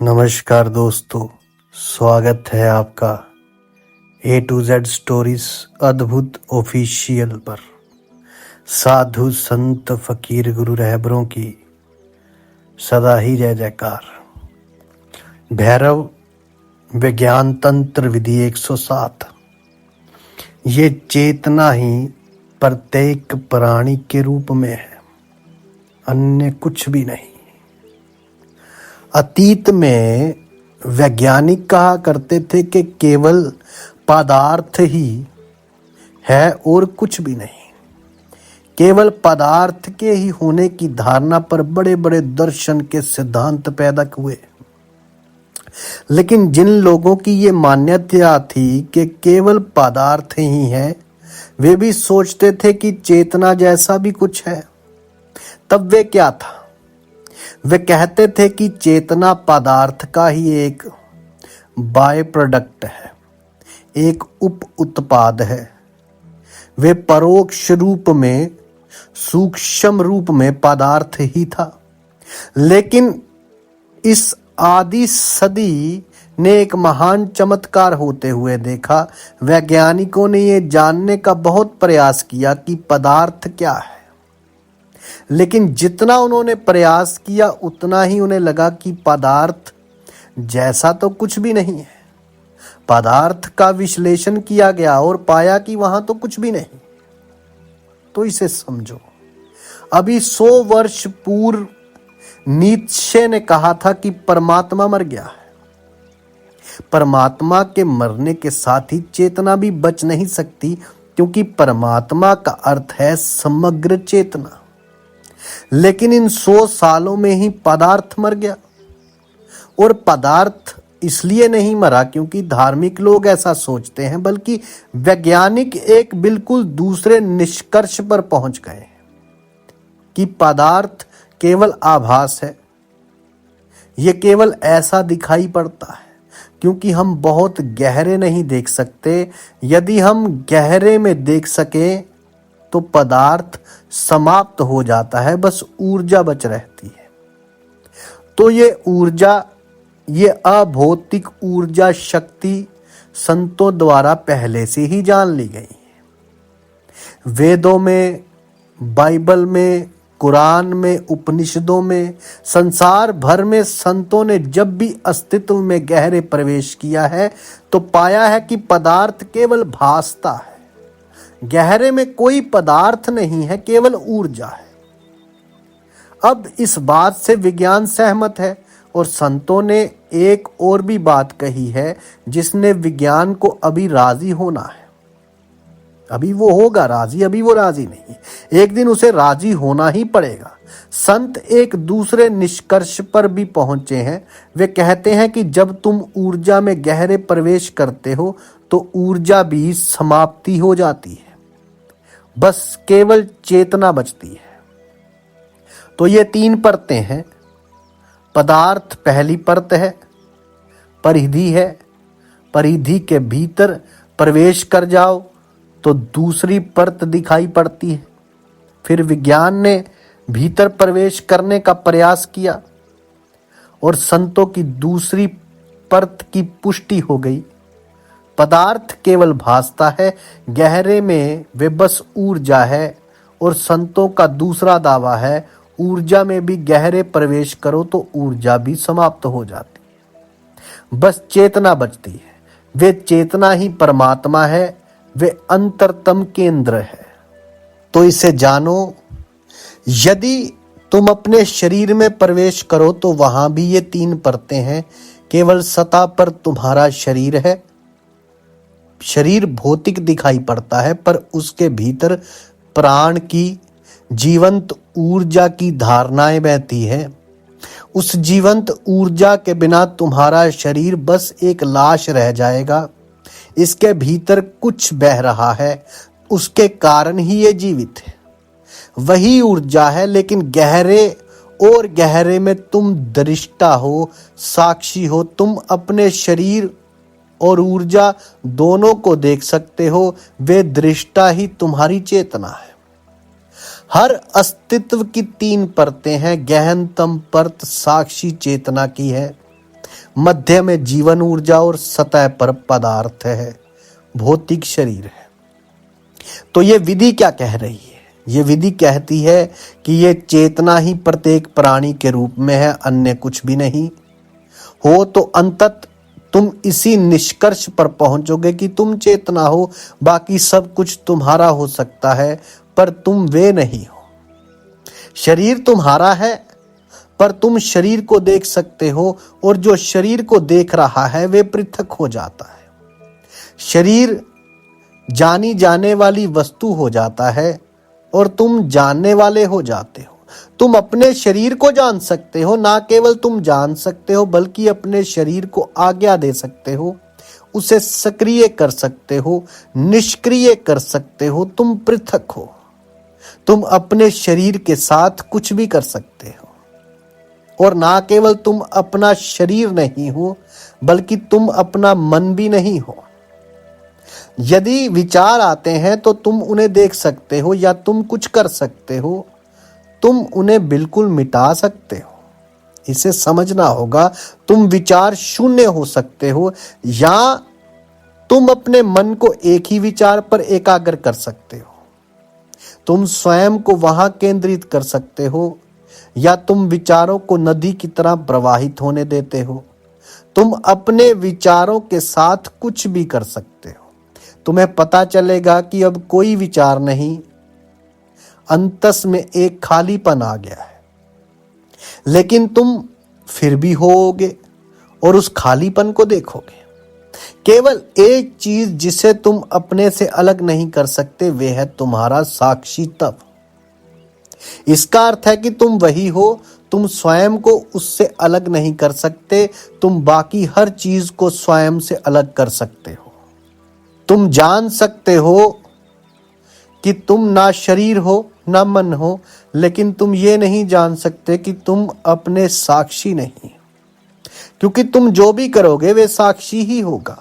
नमस्कार दोस्तों, स्वागत है आपका A to Z स्टोरीज अद्भुत ऑफिशियल पर। साधु संत फकीर गुरु रहबरों की सदा ही जय जयकार। भैरव विज्ञान तंत्र विधि 107। ये चेतना ही प्रत्येक प्राणी के रूप में है, अन्य कुछ भी नहीं। अतीत में वैज्ञानिक कहा करते थे कि केवल पदार्थ ही है और कुछ भी नहीं। केवल पदार्थ के ही होने की धारणा पर बड़े बड़े दर्शन के सिद्धांत पैदा हुए। लेकिन जिन लोगों की ये मान्यता थी कि केवल पदार्थ ही है, वे भी सोचते थे कि चेतना जैसा भी कुछ है। तब वे क्या था? वे कहते थे कि चेतना पदार्थ का ही एक बाय प्रोडक्ट है, एक उप उत्पाद है। वे परोक्ष रूप में, सूक्ष्म रूप में पदार्थ ही था। लेकिन इस आदि सदी ने एक महान चमत्कार होते हुए देखा। वैज्ञानिकों ने यह जानने का बहुत प्रयास किया कि पदार्थ क्या है। लेकिन जितना उन्होंने प्रयास किया उतना ही उन्हें लगा कि पदार्थ जैसा तो कुछ भी नहीं है। पदार्थ का विश्लेषण किया गया और पाया कि वहां तो कुछ भी नहीं। तो इसे समझो, अभी 100 वर्ष पूर्व नीत्शे ने कहा था कि परमात्मा मर गया है। परमात्मा के मरने के साथ ही चेतना भी बच नहीं सकती, क्योंकि परमात्मा का अर्थ है समग्र चेतना। लेकिन इन 100 सालों में ही पदार्थ मर गया। और पदार्थ इसलिए नहीं मरा क्योंकि धार्मिक लोग ऐसा सोचते हैं, बल्कि वैज्ञानिक एक बिल्कुल दूसरे निष्कर्ष पर पहुंच गए कि पदार्थ केवल आभास है। यह केवल ऐसा दिखाई पड़ता है क्योंकि हम बहुत गहरे नहीं देख सकते। यदि हम गहरे में देख सके तो पदार्थ समाप्त हो जाता है, बस ऊर्जा बच रहती है। तो ये ऊर्जा, ये अभौतिक ऊर्जा शक्ति संतों द्वारा पहले से ही जान ली गई है। वेदों में, बाइबल में, कुरान में, उपनिषदों में, संसार भर में संतों ने जब भी अस्तित्व में गहरे प्रवेश किया है तो पाया है कि पदार्थ केवल भासता है। गहरे में कोई पदार्थ नहीं है, केवल ऊर्जा है। अब इस बात से विज्ञान सहमत है और संतों ने एक और भी बात कही है जिसने विज्ञान को अभी राजी होना है। अभी वो होगा राजी, अभी वो राजी नहीं, एक दिन उसे राजी होना ही पड़ेगा। संत एक दूसरे निष्कर्ष पर भी पहुंचे हैं। वे कहते हैं कि जब तुम ऊर्जा में गहरे प्रवेश करते हो तो ऊर्जा भी समाप्ति हो जाती है, बस केवल चेतना बचती है। तो ये 3 परतें हैं। पदार्थ पहली परत है, परिधि है। परिधि के भीतर प्रवेश कर जाओ तो दूसरी परत दिखाई पड़ती है। फिर विज्ञान ने भीतर प्रवेश करने का प्रयास किया और संतों की दूसरी परत की पुष्टि हो गई। पदार्थ केवल भासता है, गहरे में वे बस ऊर्जा है। और संतों का दूसरा दावा है, ऊर्जा में भी गहरे प्रवेश करो तो ऊर्जा भी समाप्त हो जाती है, बस चेतना बचती है। वे चेतना ही परमात्मा है, वे अंतरतम केंद्र है। तो इसे जानो, यदि तुम अपने शरीर में प्रवेश करो तो वहां भी ये 3 परतें हैं। केवल सतह पर तुम्हारा शरीर है। शरीर भौतिक दिखाई पड़ता है, पर उसके भीतर प्राण की, जीवंत ऊर्जा की धारणाएं बहती है। उस जीवंत ऊर्जा के बिना तुम्हारा शरीर बस एक लाश रह जाएगा। इसके भीतर कुछ बह रहा है, उसके कारण ही ये जीवित है। वही ऊर्जा है, लेकिन गहरे और गहरे में तुम दृष्टा हो, साक्षी हो। तुम अपने शरीर और ऊर्जा दोनों को देख सकते हो। वे दृष्टा ही तुम्हारी चेतना है। हर अस्तित्व की 3 परतें हैं। गहनतम परत साक्षी चेतना की है। मध्य में जीवन ऊर्जा और सतह पर पदार्थ है, भौतिक शरीर है। तो ये विधि क्या कह रही है? ये विधि कहती है कि ये चेतना ही प्रत्येक प्राणी के रूप में है, अन्य कुछ भी नहीं हो। तो अंतत तुम इसी निष्कर्ष पर पहुंचोगे कि तुम चेतना हो, बाकी सब कुछ तुम्हारा हो सकता है पर तुम वे नहीं हो। शरीर तुम्हारा है पर तुम शरीर को देख सकते हो, और जो शरीर को देख रहा है वे पृथक हो जाता है। शरीर जानी जाने वाली वस्तु हो जाता है और तुम जानने वाले हो जाते हो। तुम अपने शरीर को जान सकते हो, ना केवल तुम जान सकते हो बल्कि अपने शरीर को आज्ञा दे सकते हो, उसे सक्रिय कर सकते हो, निष्क्रिय कर सकते हो। तुम पृथक हो। तुम अपने शरीर के साथ कुछ भी कर सकते हो, और ना केवल तुम अपना शरीर नहीं हो बल्कि तुम अपना मन भी नहीं हो। यदि विचार आते हैं तो तुम उन्हें देख सकते हो या तुम कुछ कर सकते हो, तुम उन्हें बिल्कुल मिटा सकते हो। इसे समझना होगा। तुम विचार शून्य हो सकते हो, या तुम अपने मन को एक ही विचार पर एकाग्र कर सकते हो। तुम स्वयं को वहां केंद्रित कर सकते हो, या तुम विचारों को नदी की तरह प्रवाहित होने देते हो। तुम अपने विचारों के साथ कुछ भी कर सकते हो। तुम्हें पता चलेगा कि अब कोई विचार नहीं, अंतस में एक खालीपन आ गया है। लेकिन तुम फिर भी होगे और उस खालीपन को देखोगे। केवल एक चीज जिसे तुम अपने से अलग नहीं कर सकते, वे है तुम्हारा साक्षी तत्व। इसका अर्थ है कि तुम वही हो। तुम स्वयं को उससे अलग नहीं कर सकते, तुम बाकी हर चीज को स्वयं से अलग कर सकते हो। तुम जान सकते हो कि तुम ना शरीर हो ना मन हो, लेकिन तुम ये नहीं जान सकते कि तुम अपने साक्षी नहीं, क्योंकि तुम जो भी करोगे वे साक्षी ही होगा।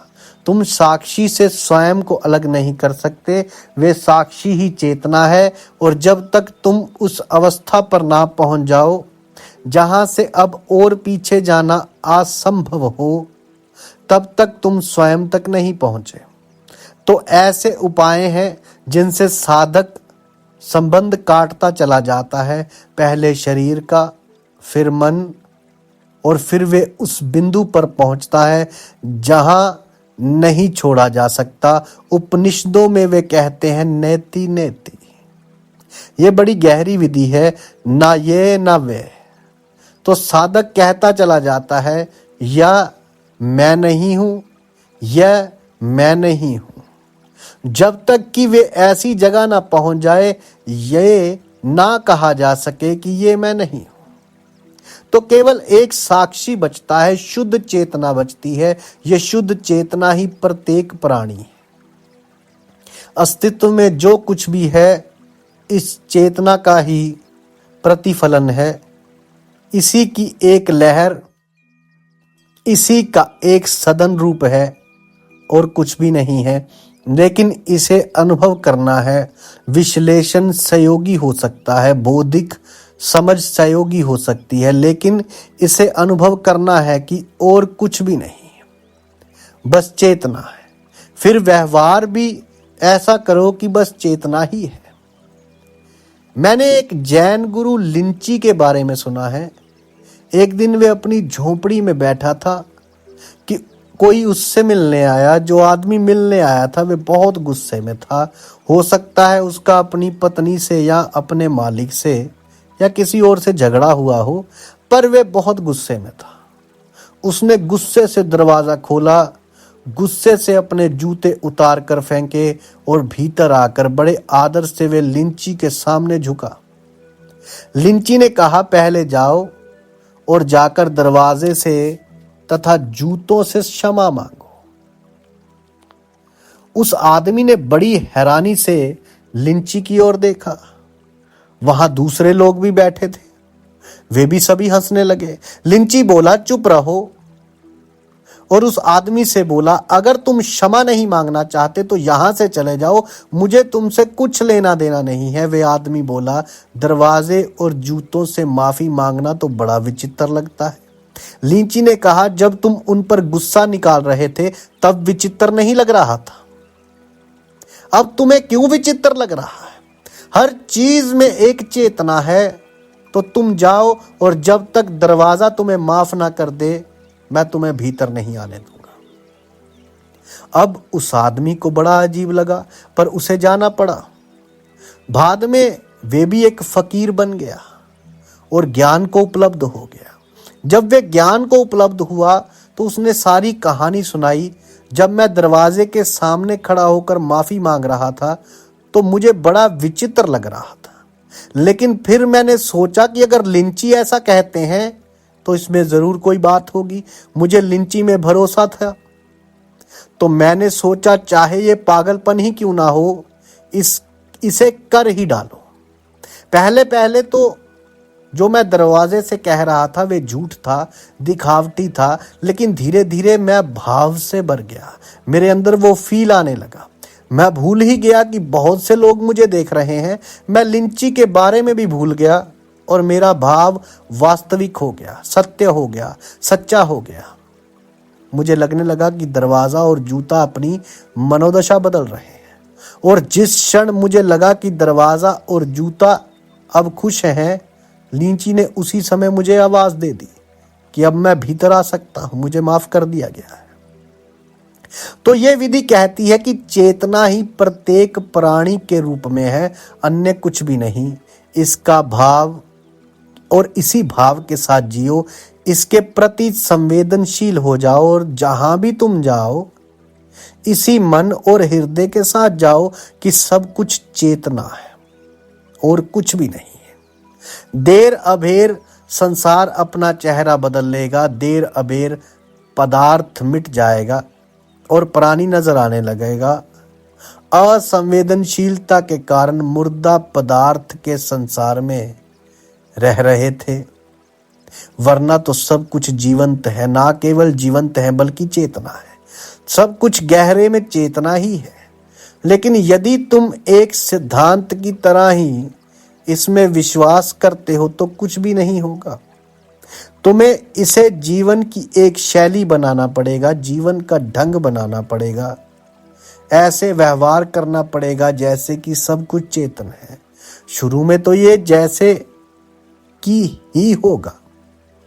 तुम साक्षी से स्वयं को अलग नहीं कर सकते, वे साक्षी ही चेतना है। और जब तक तुम उस अवस्था पर ना पहुंच जाओ जहां से अब और पीछे जाना असंभव हो, तब तक तुम स्वयं तक नहीं पहुंचे। तो ऐसे उपाय हैं जिनसे साधक संबंध काटता चला जाता है, पहले शरीर का, फिर मन, और फिर वे उस बिंदु पर पहुंचता है जहां नहीं छोड़ा जा सकता। उपनिषदों में वे कहते हैं नेति नेति। ये बड़ी गहरी विधि है, ना ये ना वे। तो साधक कहता चला जाता है, या मैं नहीं हूं, या मैं नहीं हूं, जब तक कि वे ऐसी जगह ना पहुंच जाए ये ना कहा जा सके कि ये मैं नहीं हूं। तो केवल एक साक्षी बचता है, शुद्ध चेतना बचती है। यह शुद्ध चेतना ही प्रत्येक प्राणी है। अस्तित्व में जो कुछ भी है इस चेतना का ही प्रतिफलन है। इसी की एक लहर, इसी का एक सदन रूप है और कुछ भी नहीं है। लेकिन इसे अनुभव करना है। विश्लेषण सहयोगी हो सकता है, बौद्धिक समझ सहयोगी हो सकती है, लेकिन इसे अनुभव करना है कि और कुछ भी नहीं, बस चेतना है। फिर व्यवहार भी ऐसा करो कि बस चेतना ही है। मैंने एक जैन गुरु लिंची के बारे में सुना है। एक दिन वे अपनी झोपड़ी में बैठा था कि कोई उससे मिलने आया। जो आदमी मिलने आया था वे बहुत गुस्से में था। हो सकता है उसका अपनी पत्नी से या अपने मालिक से या किसी और से झगड़ा हुआ हो, पर वे बहुत गुस्से में था। उसने गुस्से से दरवाजा खोला, गुस्से से अपने जूते उतार कर फेंके और भीतर आकर बड़े आदर से वे लिंची के सामने झुका। लिंची ने कहा, पहले जाओ और जाकर दरवाजे से तथा जूतों से क्षमा मांगो। उस आदमी ने बड़ी हैरानी से लिंची की ओर देखा। वहां दूसरे लोग भी बैठे थे, वे भी सभी हंसने लगे। लिंची बोला, चुप रहो, और उस आदमी से बोला, अगर तुम क्षमा नहीं मांगना चाहते तो यहां से चले जाओ, मुझे तुमसे कुछ लेना देना नहीं है। वे आदमी बोला, दरवाजे और जूतों से माफी मांगना तो बड़ा विचित्र लगता है। लीची ने कहा, जब तुम उन पर गुस्सा निकाल रहे थे तब विचित्र नहीं लग रहा था, अब तुम्हें क्यों विचित्र लग रहा है? हर चीज में एक चेतना है। तो तुम जाओ और जब तक दरवाजा तुम्हें माफ ना कर दे मैं तुम्हें भीतर नहीं आने दूंगा। अब उस आदमी को बड़ा अजीब लगा, पर उसे जाना पड़ा। बाद में वे भी एक फकीर बन गया और ज्ञान को उपलब्ध हो गया। जब वे ज्ञान को उपलब्ध हुआ तो उसने सारी कहानी सुनाई। जब मैं दरवाजे के सामने खड़ा होकर माफी मांग रहा था तो मुझे बड़ा विचित्र लग रहा था, लेकिन फिर मैंने सोचा कि अगर लिंची ऐसा कहते हैं तो इसमें जरूर कोई बात होगी। मुझे लिंची में भरोसा था, तो मैंने सोचा चाहे ये पागलपन ही क्यों ना हो, इसे कर ही डालो। पहले पहले तो जो मैं दरवाजे से कह रहा था वे झूठ था, दिखावटी था, लेकिन धीरे धीरे मैं भाव से भर गया। मेरे अंदर वो फील आने लगा। मैं भूल ही गया कि बहुत से लोग मुझे देख रहे हैं। मैं लिंची के बारे में भी भूल गया और मेरा भाव वास्तविक हो गया, सत्य हो गया, सच्चा हो गया। मुझे लगने लगा कि दरवाजा और जूता अपनी मनोदशा बदल रहे हैं, और जिस क्षण मुझे लगा कि दरवाजा और जूता अब खुश हैं, लीची ने उसी समय मुझे आवाज दे दी कि अब मैं भीतर आ सकता हूं, मुझे माफ कर दिया गया है। तो यह विधि कहती है कि चेतना ही प्रत्येक प्राणी के रूप में है, अन्य कुछ भी नहीं। इसका भाव और इसी भाव के साथ जियो, इसके प्रति संवेदनशील हो जाओ, और जहां भी तुम जाओ इसी मन और हृदय के साथ जाओ कि सब कुछ चेतना है और कुछ भी नहीं है। देर अबेर संसार अपना चेहरा बदल लेगा, देर अबेर पदार्थ मिट जाएगा और प्राणी नजर आने लगेगा। असंवेदनशीलता के कारण मुर्दा पदार्थ के संसार में रह रहे थे, वरना तो सब कुछ जीवंत है। ना केवल जीवंत है बल्कि चेतना है। सब कुछ गहरे में चेतना ही है। लेकिन यदि तुम एक सिद्धांत की तरह ही इसमें विश्वास करते हो तो कुछ भी नहीं होगा। तुम्हें इसे जीवन की एक शैली बनाना पड़ेगा, जीवन का ढंग बनाना पड़ेगा। ऐसे व्यवहार करना पड़ेगा जैसे कि सब कुछ चेतन है। शुरू में तो ये जैसे कि ही होगा,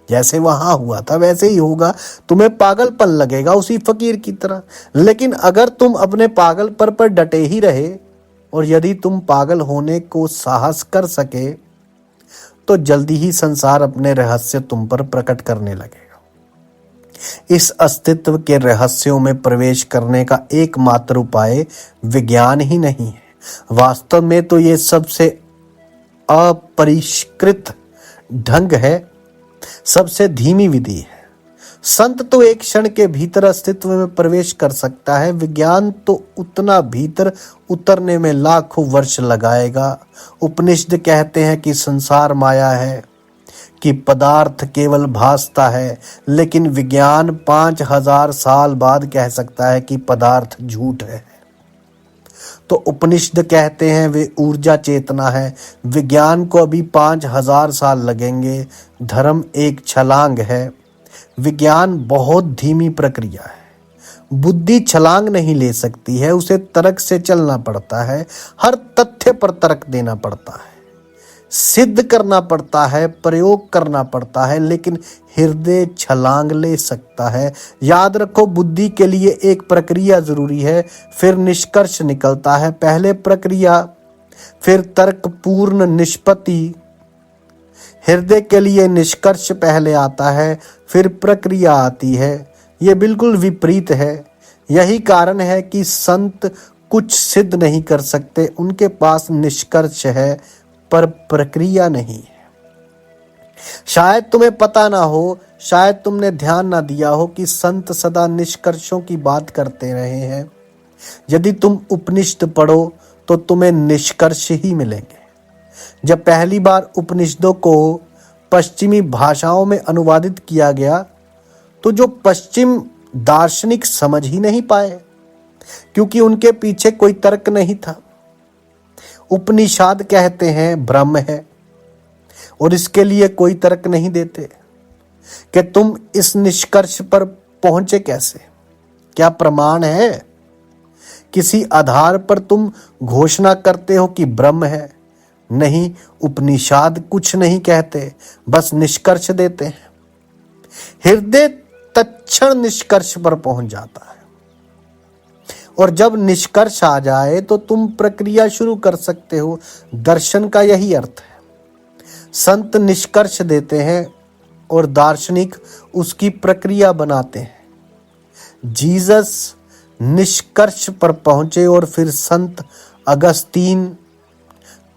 जैसे वहां हुआ था वैसे ही होगा। तुम्हें पागलपन लगेगा उसी फकीर की तरह, लेकिन अगर तुम अपने पागलपन पर डटे ही रहे और यदि तुम पागल होने को साहस कर सके तो जल्दी ही संसार अपने रहस्य तुम पर प्रकट करने लगेगा। इस अस्तित्व के रहस्यों में प्रवेश करने का एकमात्र उपाय विज्ञान ही नहीं है। वास्तव में तो ये सबसे अपरिष्कृत ढंग है, सबसे धीमी विधि है। संत तो एक क्षण के भीतर अस्तित्व में प्रवेश कर सकता है, विज्ञान तो उतना भीतर उतरने में लाखों वर्ष लगाएगा। उपनिषद कहते हैं कि संसार माया है, कि पदार्थ केवल भासता है, लेकिन विज्ञान 5000 साल बाद कह सकता है कि पदार्थ झूठ है। तो उपनिषद कहते हैं वे ऊर्जा चेतना है, विज्ञान को अभी 5000 साल लगेंगे। धर्म एक छलांग है, विज्ञान बहुत धीमी प्रक्रिया है। बुद्धि छलांग नहीं ले सकती है, उसे तर्क से चलना पड़ता है, हर तथ्य पर तर्क देना पड़ता है, सिद्ध करना पड़ता है, प्रयोग करना पड़ता है, लेकिन हृदय छलांग ले सकता है। याद रखो, बुद्धि के लिए एक प्रक्रिया जरूरी है, फिर निष्कर्ष निकलता है। पहले प्रक्रिया, फिर तर्कपूर्ण निष्पत्ति। हृदय के लिए निष्कर्ष पहले आता है, फिर प्रक्रिया आती है। यह बिल्कुल विपरीत है। यही कारण है कि संत कुछ सिद्ध नहीं कर सकते। उनके पास निष्कर्ष है पर प्रक्रिया नहीं है। शायद तुम्हें पता ना हो, शायद तुमने ध्यान ना दिया हो कि संत सदा निष्कर्षों की बात करते रहे हैं। यदि तुम उपनिषद पढ़ो तो तुम्हें निष्कर्ष ही मिलेंगे। जब पहली बार उपनिषदों को पश्चिमी भाषाओं में अनुवादित किया गया तो जो पश्चिम दार्शनिक समझ ही नहीं पाए, क्योंकि उनके पीछे कोई तर्क नहीं था। उपनिषद कहते हैं ब्रह्म है और इसके लिए कोई तर्क नहीं देते। कि तुम इस निष्कर्ष पर पहुंचे कैसे? क्या प्रमाण है? किसी आधार पर तुम घोषणा करते हो कि ब्रह्म है? नहीं, उपनिषद कुछ नहीं कहते, बस निष्कर्ष देते हैं। हृदय तत्क्षण निष्कर्ष पर पहुंच जाता है, और जब निष्कर्ष आ जाए तो तुम प्रक्रिया शुरू कर सकते हो। दर्शन का यही अर्थ है। संत निष्कर्ष देते हैं और दार्शनिक उसकी प्रक्रिया बनाते हैं। जीसस निष्कर्ष पर पहुंचे और फिर संत अगस्तीन,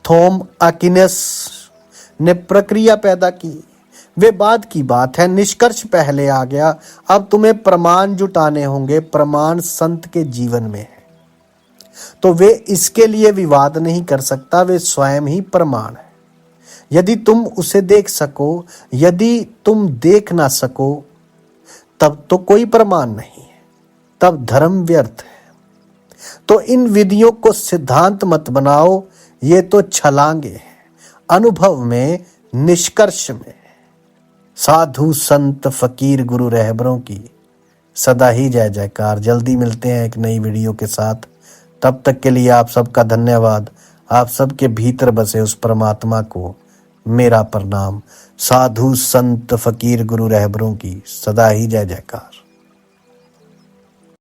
थॉम अक्विनस ने प्रक्रिया पैदा की। वे बाद की बात है, निष्कर्ष पहले आ गया। अब तुम्हें प्रमाण जुटाने होंगे। प्रमाण संत के जीवन में है, तो वे इसके लिए विवाद नहीं कर सकता, वे स्वयं ही प्रमाण है। यदि तुम उसे देख सको, यदि तुम देख ना सको, तब तो कोई प्रमाण नहीं है, तब धर्म व्यर्थ है। तो इन विधियों को सिद्धांत मत बनाओ, ये तो छलांगे हैं, अनुभव में, निष्कर्ष में। साधु संत फकीर गुरु रहबरों की सदा ही जय जयकार। जल्दी मिलते हैं एक नई वीडियो के साथ। तब तक के लिए आप सबका धन्यवाद। आप सबके भीतर बसे उस परमात्मा को मेरा प्रणाम। साधु संत फकीर गुरु रहबरों की सदा ही जय जयकार।